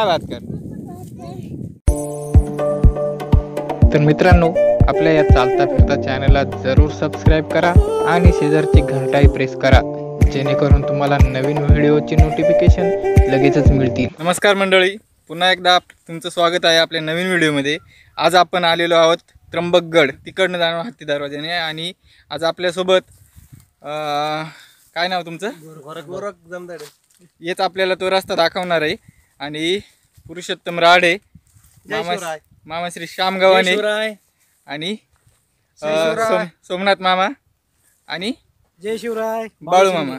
काय बात कर। तर मित्रांनो, आपल्या या चालता फिरता चॅनलला जरूर सबस्क्राईब करा आणि शेजारची घंटाही प्रेस करा, जेणेकरून तुम्हाला नवीन व्हिडिओची नोटिफिकेशन लगेचच मिळतील। नमस्कार मंडळी, पुन्हा एकदा तुमचं स्वागत आहे आपल्या नवीन व्हिडिओमध्ये। आज आपण आलेलो आहोत त्र्यंबकगड, तिकडनं जाणार हत्ती दरवाजाने। आणि आज आपल्यासोबत काय नाव तुमचं? गोरख जमदाडे। हेच आपल्याला तो रस्ता दाखवणार आहे। आणि पुरुषोत्तम राडे, मामा श्री श्याम गव्हाणे आणि सोमनाथ मामा आणि जय शिवराय बाळू मामा।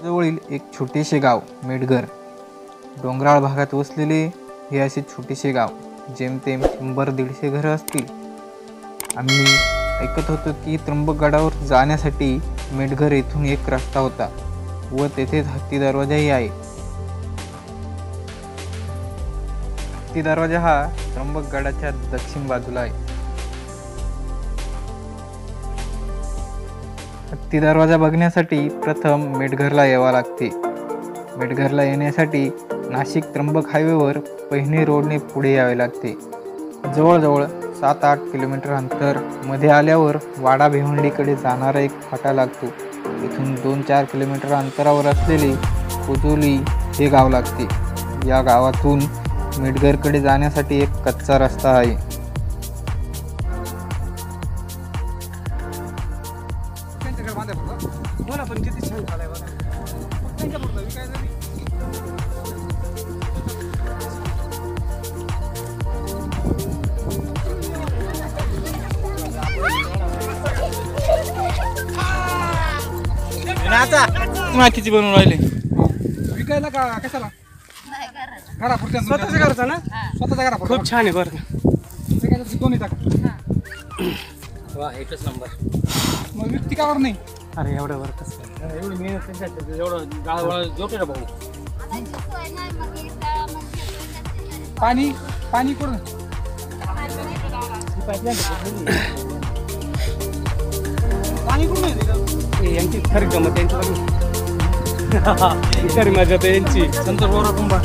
जवळील एक छोटेसे गाव मेडघर, डोंगराळ भागात वसलेले हे असे छोटेसे गाव, जेमतेम 100-150 घरं असतील। आम्ही ऐकत होतो की त्र्यंबकगडावर जाण्यासाठी मेडघर येथून एक रस्ता होता व तेथेच हत्ती दरवाजाही आहे। हत्ती दरवाजा हा त्र्यंबकगडाच्या दक्षिण बाजूला आहे। हत्ती दरवाजा बघण्यासाठी प्रथम मेडघरला यावं लागते। मेडघरला येण्यासाठी नाशिक त्र्यंबक हायवेवर पहिने रोडने पुढे यावे लागते। जवळजवळ 7-8 किलोमीटर अंतर मध्ये आल्यावर वाडा भिवंडीकडे जाणारा एक फाटा लागतो। इथून 2-4 किलोमीटर अंतरावर असलेले कोजोली हे गाव लागते। या गावातून मेडघरकडे जाण्यासाठी एक कच्चा रस्ता आहे। मातीची बनवून राहिले विकायला का कशाला? स्वतःच्या घरचा ना? स्वतःच्या घरा खूप छान आहे बरं। दोन्ही टाका। वा, एकच नंबर। मग व्यक्ती कावर नाही? अरे एवढं वर कसं एवढी मेहनत त्यांच्या एवढं गाळ जोटे रे भाऊ। पाणी पाणी कुठून? पाणी कुठून येते? यांची खरी गमत यांची बघू। खरी मजा तर यांची संतोष बोरा कुंभा।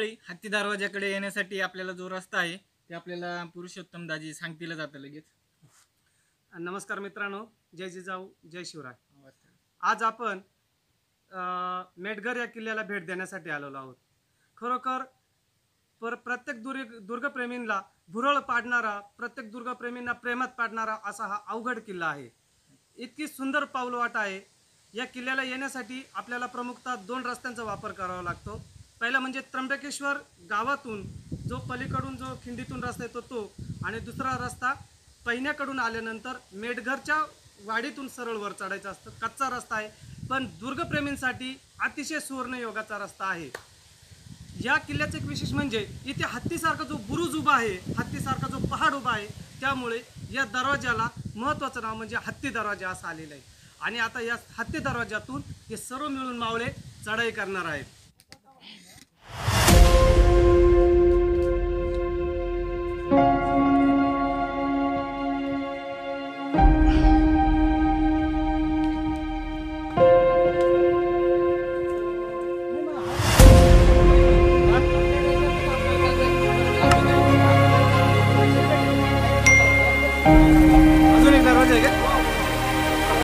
मंडळी, हत्ती दरवाजाकडे येण्यासाठी आपल्याला जो रस्ता आहे ते आपल्याला पुरुषोत्तम दाजी सांगतील जातं लगेच. नमस्कार मित्रांनो, जय जिजाऊ जय शिवराय. आज आपण मेटघर या किल्ल्याला भेट देण्यासाठी आलेलो आहोत. खरोखर प्रत्येक दुर्गप्रेमींना भुरळ पाडणारा, प्रत्येक दुर्गप्रेमींना प्रेमात पाडणारा असा हा अवघड किल्ला आहे. इतकी सुंदर पाऊलवाट आहे. या किल्ल्याला येण्यासाठी आपल्याला प्रमुखतः 2 रस्त्यांचा वापर करावा लागतो. पहिला म्हणजे त्र्यंबकेश्वर गावातून जो पलीकडून जो खिंडीतून रस्ता येतो तो, आणि दुसरा रस्ता पहिन्याकडून आल्यानंतर मेटघरच्या वाडीतून सरळ वर चढायचं असतं. कच्चा रस्ता आहे, पण दुर्गप्रेमींसाठी अतिशय सुवर्णयोगाचा रस्ता आहे. या किल्ल्याचं एक विशेष म्हणजे इथे हत्तीसारखा जो बुरुज उभा आहे, हत्तीसारखा जो पहाड उभा आहे, त्यामुळे या दरवाजाला महत्त्वाचं नाव म्हणजे हत्ती दरवाजा असं आलेलं आहे. आणि आता या हत्ती दरवाजातून हे सर्व मिळून मावळे चढाई करणार आहेत. अजून एक दरवाजा आहे का?